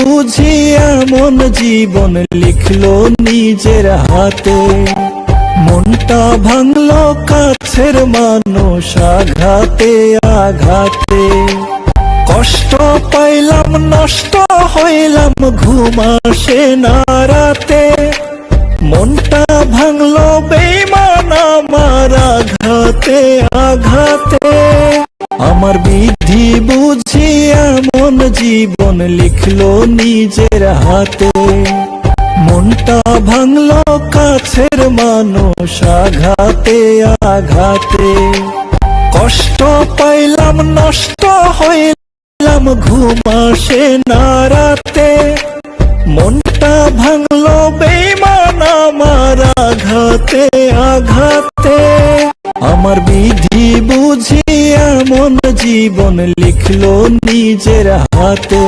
বুঝি এমন জীবন লিখলো নিজের হাতে। মনটা ভাঙলো কাছের মানুষ আঘাতে আঘাতে। কষ্ট পাইলাম নষ্ট হইলাম ঘুম আসে না রাতে। মনটা ভাঙলো বেঈমান আমার আঘাতে আঘাতে। আমার বিধি বুঝি এমন জীবন লিখলো নিজের হাতে। মনটা ভাঙলো কাছের মানুষ আঘাতে আঘাতে। কষ্ট পাইলাম নষ্ট হইলাম ঘুম আসে না রাতে। মনটা ভাঙলো বেঈমান আমার আঘাতে আঘাতে। আমার বিধি বুঝি এমন জীবন লিখলো নিজের হাতে।